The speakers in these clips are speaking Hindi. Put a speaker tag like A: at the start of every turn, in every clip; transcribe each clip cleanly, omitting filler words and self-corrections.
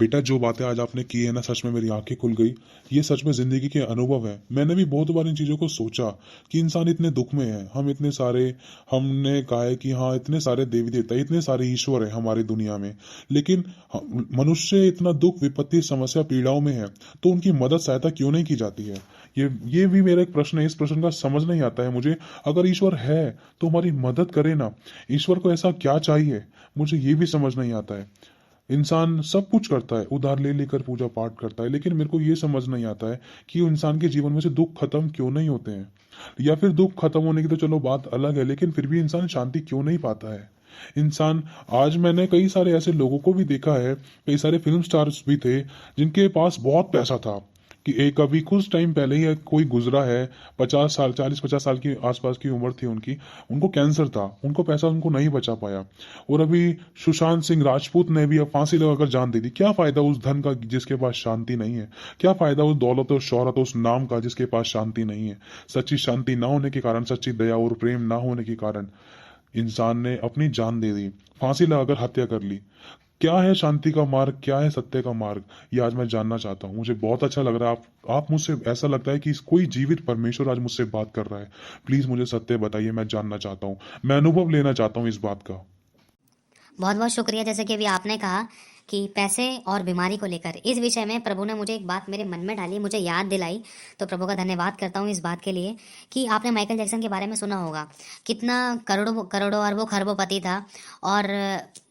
A: बेटा, जो बातें आज आपने की है ना, सच में मेरी आंखें खुल गई। ये सच में जिंदगी के अनुभव है। मैंने भी बहुत बार इन चीजों को सोचा कि इंसान इतने दुख में है। हम इतने सारे, हमने कहा है कि हाँ, इतने सारे देवी देवता, इतने सारे ईश्वर है हमारी दुनिया में, लेकिन मनुष्य इतना दुख, विपत्ति, समस्या, पीड़ाओं में है, तो उनकी मदद, सहायता क्यों नहीं की जाती है? ये भी मेरा एक प्रश्न है। इस प्रश्न का समझ नहीं आता है मुझे। अगर ईश्वर है तो हमारी मदद करे ना। ईश्वर को ऐसा क्या चाहिए, मुझे ये भी समझ नहीं आता है। इंसान सब कुछ करता है, उधार ले लेकर पूजा पाठ करता है, लेकिन मेरे को ये समझ नहीं आता है कि इंसान के जीवन में से दुख खत्म क्यों नहीं होते हैं। या फिर दुख खत्म होने की तो चलो बात अलग है, लेकिन फिर भी इंसान शांति क्यों नहीं पाता है? इंसान, आज मैंने कई सारे ऐसे लोगों को भी देखा है, कई सारे फिल्म स्टार्स भी थे जिनके पास बहुत पैसा था, कि एक अभी कुछ टाइम पहले ही कोई गुजरा है, 50 साल, 40-50 साल की आसपास की उम्र थी उनकी, उनको कैंसर था, उनको पैसा उनको नहीं बचा पाया। और अभी सुशांत सिंह राजपूत ने भी अब फांसी लगाकर जान दे दी। क्या फायदा उस धन का जिसके पास शांति नहीं है? क्या फायदा उस दौलत और शोहरत, उस नाम का जिसके पास शांति नहीं है? सच्ची शांति ना होने के कारण, सच्ची दया और प्रेम ना होने के कारण इंसान ने अपनी जान दे दी, फांसी लगाकर हत्या कर ली। क्या है शांति का मार्ग, क्या है सत्य का मार्ग, ये आज मैं जानना चाहता हूँ। मुझे बहुत अच्छा लग रहा है, आप मुझसे, ऐसा लगता है कि कोई जीवित परमेश्वर आज मुझसे बात कर रहा है। प्लीज मुझे सत्य बताइए, मैं जानना चाहता हूँ, मैं अनुभव लेना चाहता हूँ इस बात का।
B: बहुत बहुत शुक्रिया। जैसे कि अभी आपने कहा कि पैसे और बीमारी को लेकर इस विषय में प्रभु ने मुझे एक बात मेरे मन में डाली, मुझे याद दिलाई। तो प्रभु का धन्यवाद करता हूँ इस बात के लिए कि आपने माइकल जैक्सन के बारे में सुना होगा। कितना करोड़ों करोड़ों अरबों खरबों था, और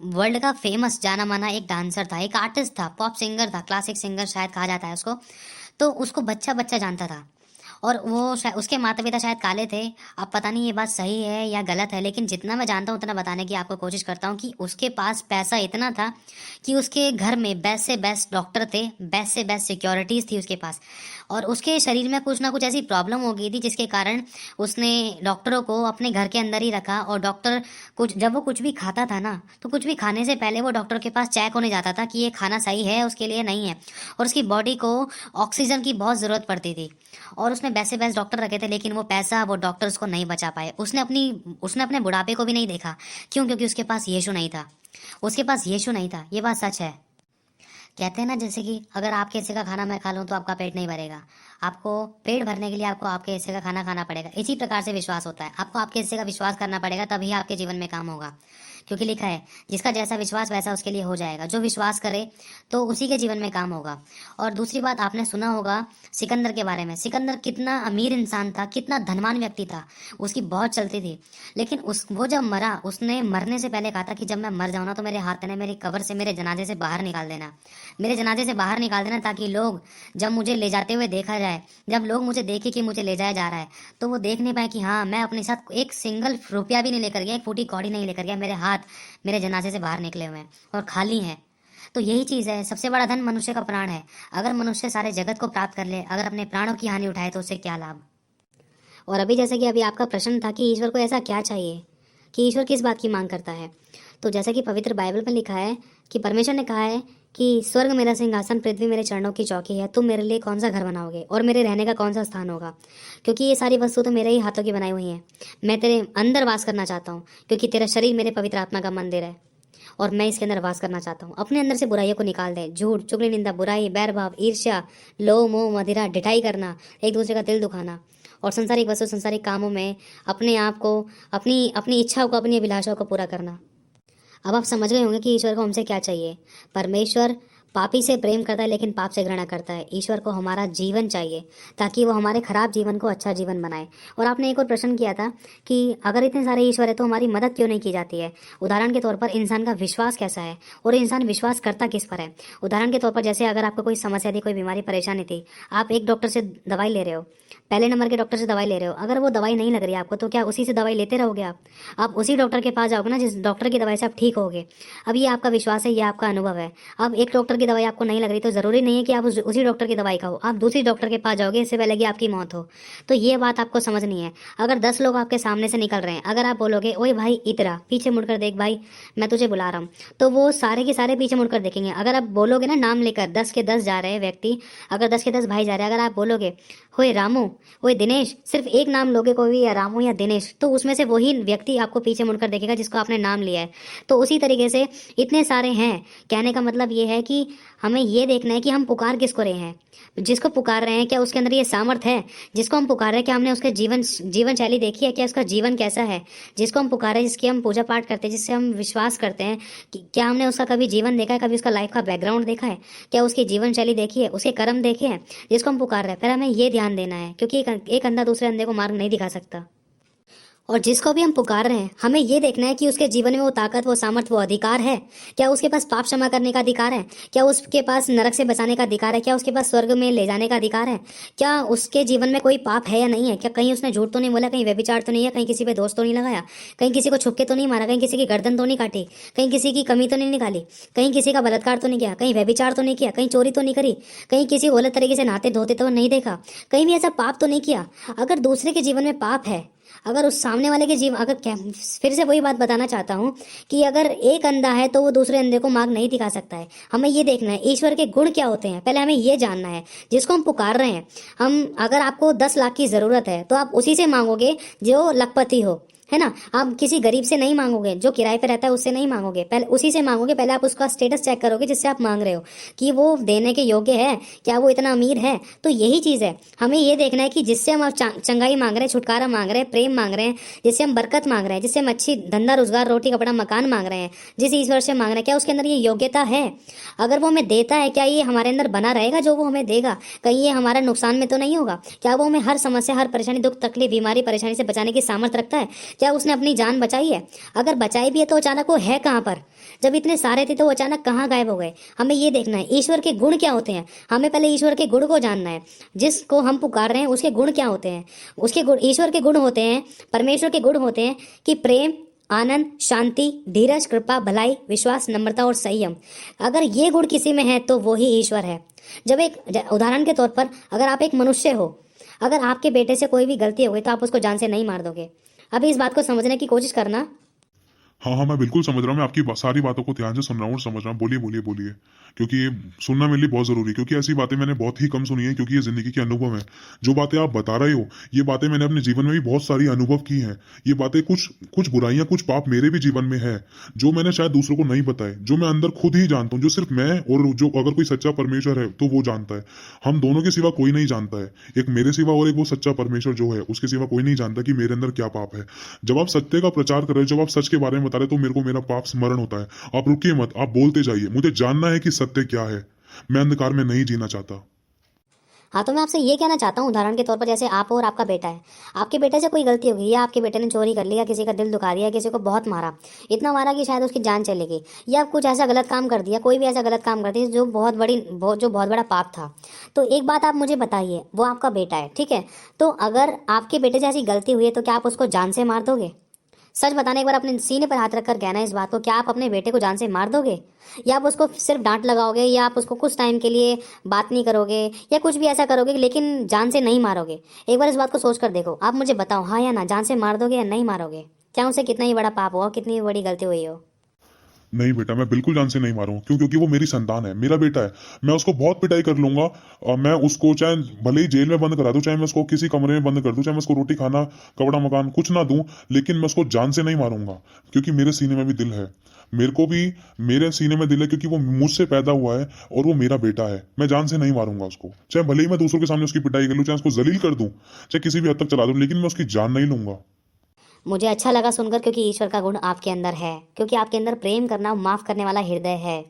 B: वर्ल्ड का फेमस जाना माना एक डांसर था, एक आर्टिस्ट था, पॉप सिंगर था, क्लासिक सिंगर शायद कहा जाता है उसको। तो उसको बच्चा बच्चा जानता था, और वो उसके माता पिता शायद काले थे। अब पता नहीं ये बात सही है या गलत है, लेकिन जितना मैं जानता हूँ उतना बताने की आपको कोशिश करता हूँ कि उसके पास पैसा इतना था कि उसके घर में बेस्ट से बेस्ट डॉक्टर थे, बेस्ट से बेस्ट सिक्योरिटीज थी उसके पास। और उसके शरीर में कुछ ना कुछ ऐसी प्रॉब्लम हो गई थी जिसके कारण उसने डॉक्टरों को अपने घर के अंदर ही रखा। और डॉक्टर कुछ, जब वो कुछ भी खाता था ना, तो कुछ भी खाने से पहले वो डॉक्टर के पास चेक होने जाता था कि ये खाना सही है उसके लिए, नहीं है। और उसकी बॉडी को ऑक्सीजन की बहुत ज़रूरत पड़ती थी, और उसने बेस्ट से बेस्ट डॉक्टर रखे थे, लेकिन वो पैसा, वो डॉक्टर्स को नहीं बचा पाए। उसने अपने बुढ़ापे को भी नहीं देखा। क्यों? क्योंकि उसके पास यीशु नहीं था। उसके पास यीशु नहीं था, ये बात सच है। कहते हैं ना, जैसे कि अगर आपके हिस्से का खाना मैं खा लूँ तो आपका पेट नहीं भरेगा। आपको पेट भरने के लिए आपको आपके हिस्से का खाना खाना पड़ेगा। इसी प्रकार से विश्वास होता है, आपको आपके हिस्से का विश्वास करना पड़ेगा, तभी आपके जीवन में काम होगा। क्योंकि लिखा है, जिसका जैसा विश्वास वैसा उसके लिए हो जाएगा। जो विश्वास करे तो उसी के जीवन में काम होगा। और दूसरी बात, आपने सुना होगा सिकंदर के बारे में। सिकंदर कितना अमीर इंसान था, कितना धनवान व्यक्ति था, उसकी बहुत चलती थी। लेकिन वो जब मरा, उसने मरने से पहले कहा था कि जब मैं मर जाऊँ ना, तो मेरे हाथ ने मेरी कब्र से, मेरे जनाजे से बाहर निकाल देना, मेरे जनाजे से बाहर निकाल देना, ताकि लोग जब मुझे ले जाते हुए देखा जाए, जब लोग मुझे देखे कि मुझे ले जाया जा रहा है, तो वो देख नहीं पाए कि हाँ, मैं अपने साथ एक सिंगल रुपया भी नहीं लेकर गया, एक फूटी कौड़ी नहीं लेकर गया, मेरे हाथ मेरे जनाजे से बाहर निकले हुए हैं और खाली हैं। तो यही चीज़ है, सबसे बड़ा धन मनुष्य का प्राण है। अगर मनुष्य सारे जगत को प्राप्त कर ले, अगर अपने प्राणों की हानि उठाए, तो उसे क्या लाभ? और अभी जैसे कि अभी आपका प्रश्न था कि ईश्वर को ऐसा क्या चाहिए, कि ईश्वर किस बात की मांग करता है। तो जैसा कि पवित्र बाइबल में लिखा है कि परमेश्वर ने कहा है कि स्वर्ग मेरा सिंहासन, पृथ्वी मेरे चरणों की चौकी है। तुम मेरे लिए कौन सा घर बनाओगे और मेरे रहने का कौन सा स्थान होगा? क्योंकि ये सारी वस्तु तो मेरे ही हाथों की बनाई हुई हैं। मैं तेरे अंदर वास करना चाहता हूँ, क्योंकि तेरा शरीर मेरे पवित्र आत्मा का मंदिर है, और मैं इसके अंदर वास करना चाहता हूँ। अपने अंदर से बुराइयों को निकाल दे। झूठ, चुगली, निंदा, बुराई, बैर भाव, ईर्ष्या, लोभ, मोह, मदिरा, ढिठाई करना, एक दूसरे का दिल दुखाना, और संसारिक वस्तु, संसारिक कामों में अपने आप को, अपनी अपनी इच्छाओं को, अपनी अभिलाषाओं को पूरा करना। अब आप समझ गए होंगे कि ईश्वर को हमसे क्या चाहिए। परमेश्वर पापी से प्रेम करता है, लेकिन पाप से घृणा करता है। ईश्वर को हमारा जीवन चाहिए, ताकि वो हमारे खराब जीवन को अच्छा जीवन बनाए। और आपने एक और प्रश्न किया था कि अगर इतने सारे ईश्वर है तो हमारी मदद क्यों नहीं की जाती है। उदाहरण के तौर पर इंसान का विश्वास कैसा है, और इंसान विश्वास करता किस पर है। उदाहरण के तौर पर, जैसे अगर आपको कोई समस्या थी, कोई बीमारी परेशानी थी, आप एक डॉक्टर से दवाई ले रहे हो, पहले नंबर के डॉक्टर से दवाई ले रहे हो। अगर वो दवाई नहीं लग रही आपको, तो क्या उसी से दवाई लेते रहोगे? आप उसी डॉक्टर के पास जाओगे ना जिस डॉक्टर की दवाई से आप ठीक होगे। अब ये आपका विश्वास है, ये आपका अनुभव है। अब एक डॉक्टर की दवाई आपको नहीं लग रही, तो ज़रूरी नहीं है कि आप उसी डॉक्टर की दवाई खाओ, आप दूसरी डॉक्टर के पास जाओगे इससे पहले कि आपकी मौत हो। तो ये बात आपको समझनी है। अगर 10 लोग आपके सामने से निकल रहे हैं, अगर आप बोलोगे, ओए भाई इतरा पीछे मुड़कर देख भाई, मैं तुझे बुला रहा हूँ, तो वो सारे के सारे पीछे मुड़कर देखेंगे। अगर आप बोलोगे ना, नाम लेकर 10 के 10 जा रहे हैं व्यक्ति, अगर 10 के 10 भाई जा रहे हैं, अगर आप बोलोगे ओए रामू, ओए दिनेश, सिर्फ एक नाम लोगे कोई भी, या रामू या दिनेश, तो उसमें से वही व्यक्ति आपको पीछे मुड़कर देखेगा जिसको आपने नाम लिया है। तो उसी तरीके से इतने सारे हैं। कहने का मतलब ये है कि हमें ये देखना है कि हम पुकार किसको रहे हैं, जिसको पुकार रहे हैं क्या उसके अंदर ये सामर्थ्य है, जिसको हम पुकार रहे हैं क्या हमने उसके जीवन शैली देखी है, क्या उसका जीवन कैसा है, जिसको हम पुकार रहे हैं, जिसकी हम पूजा पाठ करते हैं, जिससे हम विश्वास करते हैं, कि क्या हमने उसका कभी जीवन देखा है, कभी उसका लाइफ का बैकग्राउंड देखा है, क्या उसकी जीवन शैली देखी है, उसके कर्म देखे हैं, जिसको हम पुकार रहे हैं। फिर हमें ये ध्यान देना है, क्योंकि एक अंधा दूसरे अंधे को मार्ग नहीं दिखा सकता। और जिसको भी हम पुकार रहे हैं हमें ये देखना है कि उसके जीवन में वो ताकत, वो सामर्थ्य, वो अधिकार है, क्या उसके पास पाप क्षमा करने का अधिकार है, क्या उसके पास नरक से बचाने का अधिकार है, क्या उसके पास स्वर्ग में ले जाने का अधिकार है, क्या उसके जीवन में कोई पाप है या नहीं है, क्या कहीं उसने झूठ तो नहीं बोला, कहीं व्यभिचार तो नहीं है, कहीं किसी पे दोष तो नहीं लगाया, कहीं किसी को छुपके तो नहीं मारा, कहीं किसी की गर्दन तो नहीं काटी, कहीं किसी की कमी तो नहीं निकाली, कहीं किसी का बलात्कार तो नहीं किया, कहीं व्यभिचार तो नहीं किया, कहीं चोरी तो नहीं करी, कहीं किसी गलत तरीके से नहाते धोते तो नहीं देखा, कहीं भी ऐसा पाप तो नहीं किया। अगर दूसरे के जीवन में पाप है, अगर उस सामने वाले के जीवन, अगर फिर से वही बात बताना चाहता हूँ कि अगर एक अंधा है तो वो दूसरे अंधे को मार्ग नहीं दिखा सकता है। हमें ये देखना है ईश्वर के गुण क्या होते हैं, पहले हमें ये जानना है। जिसको हम पुकार रहे हैं, हम अगर आपको 10 लाख की जरूरत है तो आप उसी से मांगोगे जो लखपति हो, है ना। आप किसी गरीब से नहीं मांगोगे, जो किराए पे रहता है उससे नहीं मांगोगे, पहले उसी से मांगोगे। पहले आप उसका स्टेटस चेक करोगे जिससे आप मांग रहे हो कि वो देने के योग्य है, क्या वो इतना अमीर है। तो यही चीज़ है, हमें ये देखना है कि जिससे हम चंगाई मांग रहे हैं, छुटकारा मांग रहे हैं, प्रेम मांग रहे हैं, जिससे हम बरकत मांग रहे हैं, जिससे हम अच्छी धंधा रोजगार, रोटी कपड़ा मकान मांग रहे हैं, जिस ईश्वर से मांग रहे हैं, क्या उसके अंदर ये योग्यता है। अगर वो हमें देता है, क्या ये हमारे अंदर बना रहेगा जो वो हमें देगा, कहीं ये हमारा नुकसान में तो नहीं होगा। क्या वो हमें हर समस्या, हर परेशानी, दुख तकलीफ, बीमारी, परेशानी से बचाने की सामर्थ्य रखता है। क्या उसने अपनी जान बचाई है, अगर बचाई भी है तो अचानक वो है कहां पर, जब इतने सारे थे तो वो अचानक कहां गायब हो गए। हमें ये देखना है ईश्वर के गुण क्या होते हैं, हमें पहले ईश्वर के गुण को जानना है। जिसको हम पुकार रहे हैं उसके गुण क्या होते हैं, उसके गुण, ईश्वर के गुण होते हैं, परमेश्वर के गुण होते हैं कि प्रेम, आनंद, शांति, धीरज, कृपा, भलाई, विश्वास, नम्रता और संयम। अगर ये गुण किसी में है तो वो ही ईश्वर है। जब एक उदाहरण के तौर पर, अगर आप एक मनुष्य हो, अगर आपके बेटे से कोई भी गलती हो गई तो आप उसको जान से नहीं मार दोगे। अभी इस बात को समझने की कोशिश करना।
A: हाँ हाँ, मैं बिल्कुल समझ रहा हूँ। मैं आपकी सारी बातों को ध्यान से सुन रहा हूँ और समझ रहा हूँ। बोलिए बोलिए बोलिए, क्योंकि ये सुनना मेरे लिए बहुत जरूरी है, क्योंकि ऐसी बातें मैंने बहुत ही कम सुनी है, क्योंकि ये जिंदगी के अनुभव है। जो बातें आप बता रहे हो, ये बातें मैंने अपने जीवन में भी बहुत सारी अनुभव की हैं। ये बातें, कुछ कुछ बुराइयां, कुछ पाप मेरे भी जीवन में है, जो मैंने शायद दूसरों को नहीं बताए, जो मैं अंदर खुद ही जानता हूँ, जो सिर्फ मैं और जो, अगर कोई सच्चा परमेश्वर है तो वो जानता है। हम दोनों के सिवा कोई नहीं जानता है, एक मेरे सिवा और एक वो सच्चा परमेश्वर जो है उसके सिवा कोई नहीं जानता कि मेरे अंदर क्या पाप है। जब आप सत्य का प्रचार कर रहे हो, जब आप सच के बारे में बता रहे हो, तो मेरे को मेरा पाप स्मरण होता है। आप रुकिए मत, आप बोलते जाइए। मुझे जानना है कि सत्य क्या है। मैं अंधकार में नहीं जीना चाहता।
B: हाँ, तो मैं आपसे ये कहना चाहता हूँ, उदाहरण के तौर पर जैसे आप और आपका बेटा है, आपके बेटे से कोई गलती हो गई, या आपके बेटे ने चोरी कर लिया, किसी का दिल दुखा दिया, किसी को बहुत मारा, इतना मारा कि शायद उसकी जान चली गई, या कुछ ऐसा गलत काम कर दिया, कोई भी ऐसा गलत काम कर दिया जो बहुत बड़ा पाप था। तो एक बात आप मुझे बताइए, वो आपका बेटा है, ठीक है, तो अगर आपके बेटे से ऐसी गलती हुई है तो क्या आप उसको जान से मार दोगे? सच बताने, एक बार अपने सीने पर हाथ रखकर कहना इस बात को, क्या आप अपने बेटे को जान से मार दोगे, या आप उसको सिर्फ डांट लगाओगे, या आप उसको कुछ टाइम के लिए बात नहीं करोगे, या कुछ भी ऐसा करोगे लेकिन जान से नहीं मारोगे? एक बार इस बात को सोच कर देखो, आप मुझे बताओ, हाँ या ना, जान से मार दोगे या नहीं मारोगे? चाहे उसे कितना ही बड़ा पाप हो, कितनी बड़ी गलती हुई हो।
A: नहीं बेटा, मैं बिल्कुल जान से नहीं मारूंगा। क्यों? क्योंकि वो मेरी संतान है, मेरा बेटा है। मैं उसको बहुत पिटाई कर लूंगा, और मैं उसको चाहे भले ही जेल में बंद करा दूं, चाहे मैं उसको किसी कमरे में बंद कर दूं, चाहे मैं उसको रोटी खाना, कपड़ा मकान कुछ ना दूं, लेकिन मैं उसको जान से नहीं मारूंगा। क्योंकि मेरे सीने में भी दिल है, मेरे को भी मेरे सीने में दिल है, क्योंकि वो मुझसे पैदा हुआ है और वो मेरा बेटा है। मैं जान से नहीं मारूंगा उसको, चाहे भले ही मैं दूसरों के सामने उसकी पिटाई कर लूं, चाहे उसको जलील कर दूं, चाहे किसी भी हद तक चला दूं, लेकिन मैं उसकी जान नहीं लूंगा।
B: मुझे अच्छा लगा सुनकर, क्योंकि ईश्वर का गुण आपके अंदर है, क्योंकि आपके अंदर प्रेम करना, माफ करने वाला हृदय है।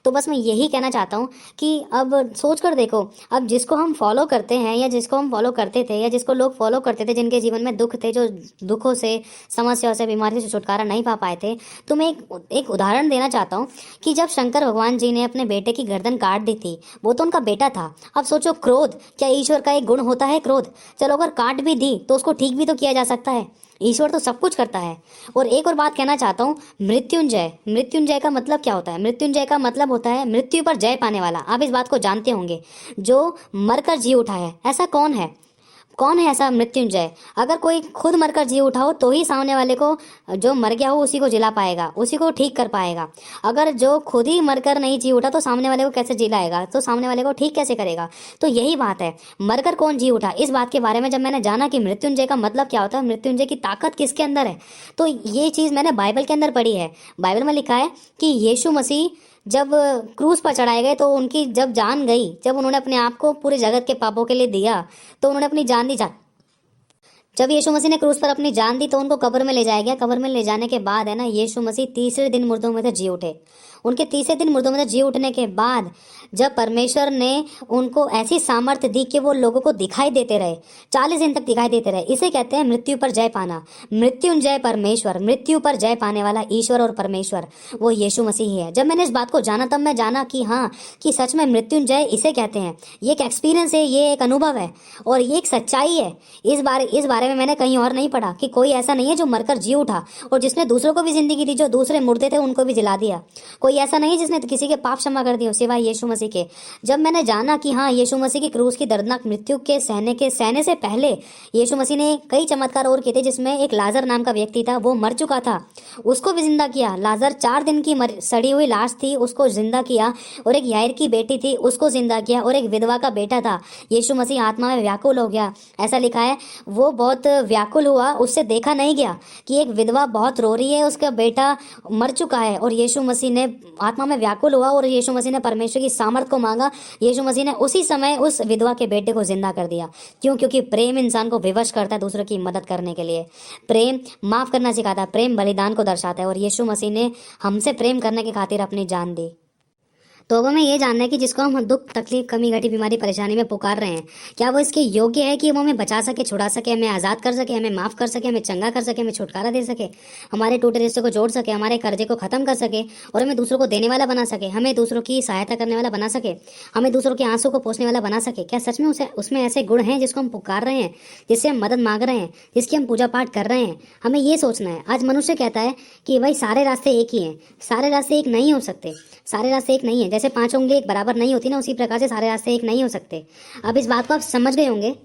B: तो बस मैं यही कहना चाहता हूँ कि अब सोच कर देखो, अब जिसको हम फॉलो करते हैं, या जिसको हम फॉलो करते थे, या जिसको लोग फॉलो करते थे, जिनके जीवन में दुख थे, जो दुखों से, समस्याओं से, बीमारी से छुटकारा नहीं पा पाए थे, तो मैं एक उदाहरण देना चाहता हूँ कि जब शंकर भगवान जी ने अपने बेटे की गर्दन काट दी थी, वो तो उनका बेटा था। अब सोचो, क्रोध, क्या ईश्वर का एक गुण होता है क्रोध? चलो अगर काट भी दी तो उसको ठीक भी तो किया जा सकता है, ईश्वर तो सब कुछ करता है। और एक और बात कहना चाहता हूँ, मृत्युंजय, मृत्युंजय का मतलब क्या होता है? मृत्युंजय का मतलब होता है मृत्यु पर जय पाने वाला। आप इस बात को जानते होंगे, जो मरकर जी उठा है। ऐसा कौन है, कौन है ऐसा मृत्युंजय? अगर कोई खुद मरकर जी उठा हो तो ही सामने वाले को, जो मर गया हो उसी को जिला पाएगा, उसी को ठीक कर पाएगा। अगर जो खुद ही मरकर नहीं जी उठा तो सामने वाले को कैसे जिलाएगा, तो सामने वाले को ठीक कैसे करेगा? तो यही बात है, मरकर कौन जी उठा, इस बात के बारे में जब मैंने जाना कि मृत्युंजय का मतलब क्या होता है, मृत्युंजय की ताकत किसके अंदर है, तो ये चीज़ मैंने बाइबल के अंदर पढ़ी है। बाइबल में लिखा है कि यीशु मसीह जब क्रूज पर चढ़ाए गए तो उनकी जब जान गई, जब उन्होंने अपने आप को पूरे जगत के पापों के लिए दिया तो उन्होंने अपनी जान दी। जब यीशु मसीह ने क्रूस पर अपनी जान दी तो उनको कब्र में ले जाया गया। कब्र में ले जाने के बाद है ना, यीशु मसीह तीसरे दिन मुर्दों में से जी उठे। उनके तीसरे दिन मुर्दों में से जी उठने के बाद जब परमेश्वर ने उनको ऐसी सामर्थ्य दी कि वो लोगों को दिखाई देते रहे, 40 दिन तक दिखाई देते रहे। इसे कहते हैं मृत्यु पर जय पाना। मृत्युंजय परमेश्वर, मृत्यु पर जय पाने वाला ईश्वर और परमेश्वर वो यीशु मसीह ही है। जब मैंने इस बात को जाना तब मैं जाना कि हाँ, कि सच में मृत्युंजय इसे कहते हैं। ये एक एक्सपीरियंस है, ये एक अनुभव है और ये एक सच्चाई है। इस बारे में मैंने कहीं और नहीं पढ़ा कि कोई ऐसा नहीं है जो मरकर जी उठा और जिसने दूसरों को भी जिंदगी दी, जो दूसरे मुर्दे थे उनको भी जिला दिया। कोई ऐसा नहीं जिसने किसी के पाप क्षमा कर दिए सिवाय यीशु मसीह के। जब मैंने जाना कि हाँ, यीशु मसीह की क्रूस की दर्दनाक मृत्यु के सहने से पहले यीशु मसीह ने कई चमत्कार और किए थे, जिसमें एक लाजर नाम का व्यक्ति था, वो मर चुका था, उसको भी जिंदा किया। लाजर 4 दिन की सड़ी हुई लाश थी, उसको जिंदा किया। और एक यायर की बेटी थी, उसको जिंदा किया। और एक विधवा का बेटा था। यीशु मसीह आत्मा में व्याकुल हो गया, ऐसा लिखा है। वो बहुत व्याकुल हुआ, उससे देखा नहीं गया कि एक विधवा बहुत रो रही है, उसका बेटा मर चुका है। और यीशु मसीह ने आत्मा में व्याकुल हुआ और यीशु मसीह ने परमेश्वर की सामर्थ को मांगा। यीशु मसीह ने उसी समय उस विधवा के बेटे को जिंदा कर दिया। क्यों? क्योंकि प्रेम इंसान को विवश करता है दूसरों की मदद करने के लिए। प्रेम माफ करना सिखाता है, प्रेम बलिदान को दर्शाता है। और यीशु मसीह ने हमसे प्रेम करने की खातिर अपनी जान दी। तो अब हमें ये जानना है कि जिसको हम दुख, तकलीफ, कमी, घटी, बीमारी, परेशानी में पुकार रहे हैं, क्या वो इसके योग्य है कि वो हमें बचा सके, छुड़ा सके, हमें आज़ाद कर सके, हमें माफ़ कर सके, हमें चंगा कर सके, हमें छुटकारा दे सके, हमारे टूटे रिश्ते को जोड़ सके, हमारे कर्जे को ख़त्म कर सके और हमें दूसरों को देने वाला बना सके, हमें दूसरों की सहायता करने वाला बना सके, हमें दूसरों के आंसू को पोंछने वाला बना सके? क्या सच में उसमें ऐसे गुण हैं जिसको हम पुकार रहे हैं, जिससे हम मदद मांग रहे हैं, जिसकी हम पूजा पाठ कर रहे हैं? हमें ये सोचना है। आज मनुष्य कहता है कि भाई सारे रास्ते एक ही हैं। सारे रास्ते एक नहीं हो सकते। सारे रास्ते एक नहीं है। जैसे 5 उंगली एक बराबर नहीं होती ना, उसी प्रकार से सारे रास्ते एक नहीं हो सकते। अब इस बात को आप समझ गए होंगे।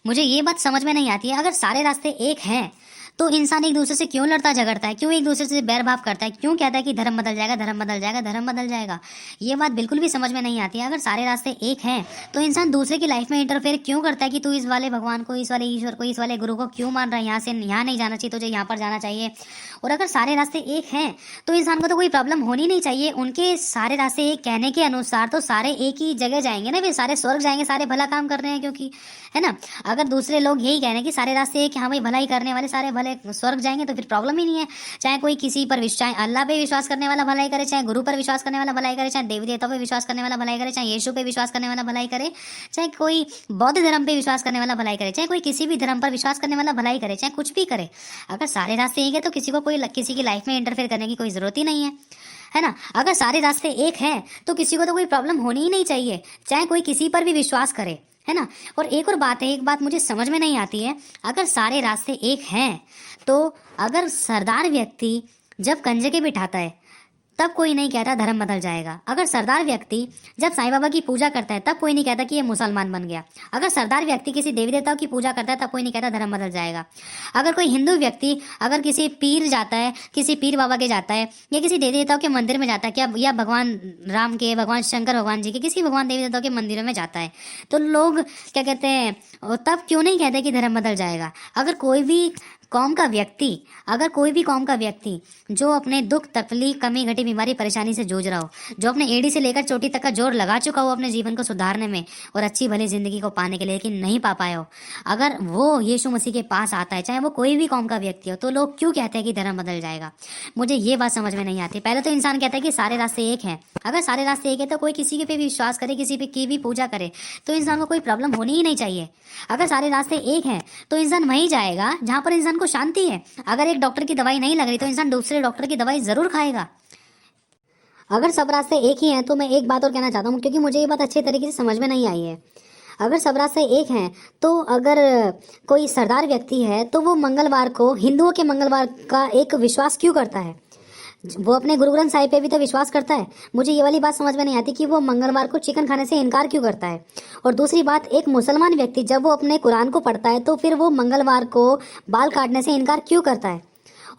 B: मुझे ये बात समझ में नहीं आती है, अगर सारे रास्ते एक हैं तो इंसान एक दूसरे से क्यों लड़ता झगड़ता है, क्यों एक दूसरे से बैर भाव करता है, क्यों कहता है कि धर्म बदल जाएगा, धर्म बदल जाएगा, धर्म बदल जाएगा? ये बात बिल्कुल भी समझ में नहीं आती है। अगर सारे रास्ते एक हैं तो इंसान दूसरे की लाइफ में इंटरफेयर क्यों करता है कि तू इस वाले भगवान को, इस वाले ईश्वर को, इस वाले गुरु को क्यों मान रहा है, यहाँ से यहाँ नहीं जाना चाहिए, तुझे यहाँ पर जाना चाहिए। और अगर सारे रास्ते एक हैं तो इंसान को तो कोई प्रॉब्लम होनी नहीं चाहिए। उनके सारे रास्ते एक कहने के अनुसार तो सारे एक ही जगह जाएंगे ना, वे सारे स्वर्ग जाएंगे, सारे भला काम कर रहे हैं, क्योंकि है ना। अगर दूसरे लोग यही कह रहे हैं कि सारे रास्ते एक, हाँ भाई भलाई करने वाले सारे भले स्वर्ग जाएंगे, तो फिर प्रॉब्लम ही नहीं है। चाहे कोई किसी पर चाहे अल्लाह पे विश्वास करने वाला भलाई करे, चाहे गुरु पर विश्वास करने वाला भलाई करे, चाहे देवी देवताओं पे विश्वास करने वाला भलाई करे, चाहे यीशु पे विश्वास करने वाला भलाई करे, चाहे कोई बौद्ध धर्म पे विश्वास करने वाला भलाई करे, चाहे कोई किसी भी धर्म पर विश्वास करने वाला भलाई करे, चाहे कुछ भी करे। अगर सारे रास्ते एक है तो किसी की लाइफ में इंटरफेयर करने की कोई जरूरत ही नहीं है ना। अगर सारे रास्ते एक हैं तो किसी को तो कोई प्रॉब्लम होनी ही नहीं चाहिए, चाहे कोई किसी पर भी विश्वास करे, है ना। और एक और बात है, एक बात मुझे समझ में नहीं आती है। अगर सारे रास्ते एक हैं तो अगर सरदार व्यक्ति जब कंजके बिठाता है तब कोई नहीं कहता धर्म बदल जाएगा। अगर सरदार व्यक्ति जब साईं बाबा की पूजा करता है तब कोई नहीं कहता कि ये मुसलमान बन गया। अगर सरदार व्यक्ति किसी देवी देवताओं की पूजा करता है तब कोई नहीं कहता धर्म बदल जाएगा। अगर कोई हिंदू व्यक्ति अगर किसी पीर जाता है, किसी पीर बाबा के जाता है या किसी देवी देवताओं के मंदिर में जाता है, क्या या भगवान राम के, भगवान शंकर भगवान जी के, किसी भगवान देवी देवताओं के मंदिरों में जाता है, तो लोग क्या कहते हैं, तब क्यों नहीं कहते कि धर्म बदल जाएगा? अगर कोई भी कौम का व्यक्ति जो अपने दुख, तकलीफ, कमी, घटी, बीमारी, परेशानी से जूझ रहा हो, जो अपने एड़ी से लेकर चोटी तक का जोर लगा चुका हो अपने जीवन को सुधारने में और अच्छी भली जिंदगी को पाने के लिए, लेकिन नहीं पा पाया हो, अगर वो यीशु मसीह के पास आता है, चाहे वो कोई भी कौम का व्यक्ति हो, तो लोग क्यों कहते हैं कि धर्म बदल जाएगा? मुझे ये बात समझ में नहीं आती। पहले तो इंसान कहता है कि सारे रास्ते एक हैं। अगर सारे रास्ते एक है तो कोई किसी के पे विश्वास करे, किसी पे की भी पूजा करे, तो इंसान को कोई प्रॉब्लम होनी ही नहीं चाहिए। अगर सारे रास्ते एक हैं तो इंसान वहीं जाएगा जहां पर इंसान को शांति है। अगर एक डॉक्टर की दवाई नहीं लग रही तो इंसान दूसरे डॉक्टर की दवाई जरूर खाएगा। अगर सब रास्ते एक ही हैं तो मैं एक बात और कहना चाहता हूँ, क्योंकि मुझे ये बात अच्छे तरीके से समझ में नहीं आई है। अगर सब रास्ते एक हैं तो अगर कोई सरदार व्यक्ति है तो वो मंगलवार को, हिंदुओं के मंगलवार का एक विश्वास क्यों करता है? वो अपने गुरु ग्रंथ साहिब पे भी तो विश्वास करता है। मुझे ये वाली बात समझ में नहीं आती कि वो मंगलवार को चिकन खाने से इनकार क्यों करता है। और दूसरी बात, एक मुसलमान व्यक्ति जब वो अपने कुरान को पढ़ता है तो फिर वो मंगलवार को बाल काटने से इनकार क्यों करता है।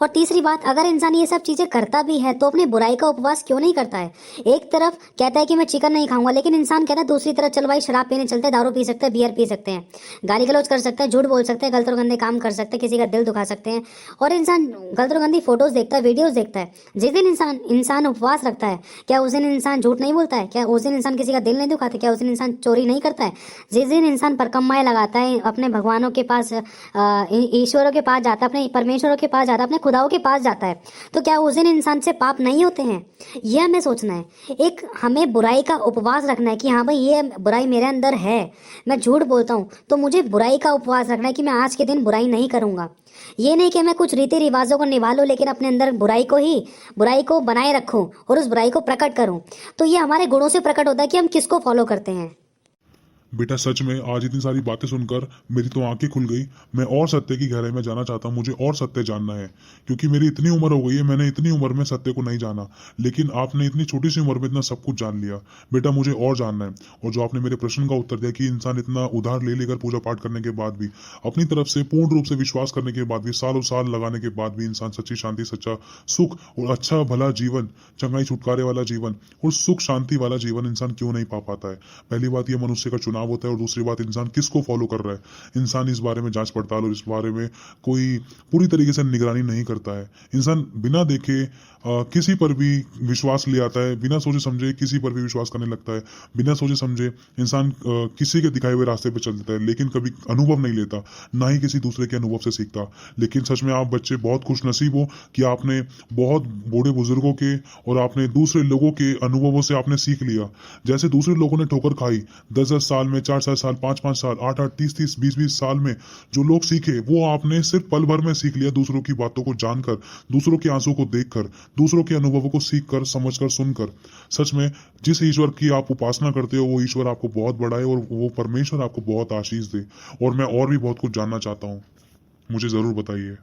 B: और तीसरी बात, अगर इंसान ये सब चीजें करता भी है तो अपनी बुराई का उपवास क्यों नहीं करता है? एक तरफ कहता है कि मैं चिकन नहीं खाऊंगा, लेकिन इंसान कहता है दूसरी तरफ चल भाई शराब पीने चलते हैं, दारू पी सकते हैं, बियर पी सकते हैं, गाली गलौज कर सकते हैं, झूठ बोल सकते हैं, गलत और गंदे काम कर सकते हैं, किसी का दिल दुखा सकते हैं, और इंसान गलत और गंदी फोटोज देखता है, वीडियोज देखता है। जिस दिन इंसान इंसान उपवास रखता है, क्या उस दिन इंसान झूठ नहीं बोलता है? क्या उस दिन इंसान किसी का दिल नहीं दुखाता? क्या उस दिन इंसान चोरी नहीं करता है? जिस दिन इंसान परकम्माएं लगाता है, अपने भगवानों के पास, ईश्वरों के पास जाता है, अपने परमेश्वरों के पास जाता है, अपने खुदाओं के पास जाता है, तो क्या उस दिन इंसान से पाप नहीं होते हैं? यह हमें सोचना है। एक हमें बुराई का उपवास रखना है कि हाँ भाई ये बुराई मेरे अंदर है, मैं झूठ बोलता हूँ तो मुझे बुराई का उपवास रखना है कि मैं आज के दिन बुराई नहीं करूंगा। ये नहीं कि मैं कुछ रीति रिवाजों को निभा लूं, लेकिन अपने अंदर बुराई को बनाए रखूं और उस बुराई को प्रकट करूं। तो ये हमारे गुणों से प्रकट होता है कि हम किसको फॉलो करते हैं।
A: बेटा सच में आज इतनी सारी बातें सुनकर मेरी तो आंखें खुल गई। मैं और सत्य की गहराई में जाना चाहता हूँ, मुझे और सत्य जानना है, क्योंकि मेरी इतनी उम्र हो गई है, मैंने इतनी उम्र में सत्य को नहीं जाना, लेकिन आपने इतनी छोटी सी उम्र में इतना सब कुछ जान लिया। बेटा मुझे और जानना है। और जो आपने मेरे प्रश्न का उत्तर दिया कि इंसान इतना उधार ले लेकर पूजा पाठ करने के बाद भी, अपनी तरफ से पूर्ण रूप से विश्वास करने के बाद भी, सालों साल लगाने के बाद भी इंसान सच्ची शांति, सच्चा सुख और अच्छा भला जीवन, चंगाई छुटकारे वाला जीवन और सुख शांति वाला जीवन इंसान क्यों नहीं पा पाता है? पहली बात ये मनुष्य का चुनाव होता है, और दूसरी बात इंसान किसको फॉलो कर रहा है। इंसान इस बारे में जांच पड़ताल और इस बारे में कोई पूरी तरीके से निगरानी नहीं करता है। इंसान बिना देखे किसी पर भी विश्वास ले आता है, बिना सोचे समझे किसी पर भी विश्वास करने लगता है, बिना सोचे समझे इंसान किसी के दिखाए हुए रास्ते पर चलता है, लेकिन कभी अनुभव नहीं लेता, ना ही किसी दूसरे के अनुभव से सीखता। लेकिन सच में आप बच्चे बहुत खुशनसीब हो कि आपने बहुत बूढ़े बुजुर्गों के और आपने दूसरे लोगों के अनुभवों से आपने सीख लिया। जैसे दूसरे लोगों ने ठोकर खाई, 10-10 साल में, 4-4 साल, 5-5 साल, 8-8, 30-30, 20-20 साल में जो लोग सीखे, वो आपने सिर्फ पल भर में सीख लिया, दूसरों की बातों को जानकर, दूसरों के आंसू को देखकर, दूसरों के अनुभवों को सीखकर, समझकर, सुनकर। सच में जिस ईश्वर की आप उपासना करते हो, वो ईश्वर आपको बहुत बड़ा है और वो परमेश्वर आपको बहुत आशीष दे। और मैं और भी बहुत कुछ जानना चाहता हूँ, मुझे जरूर बताइए।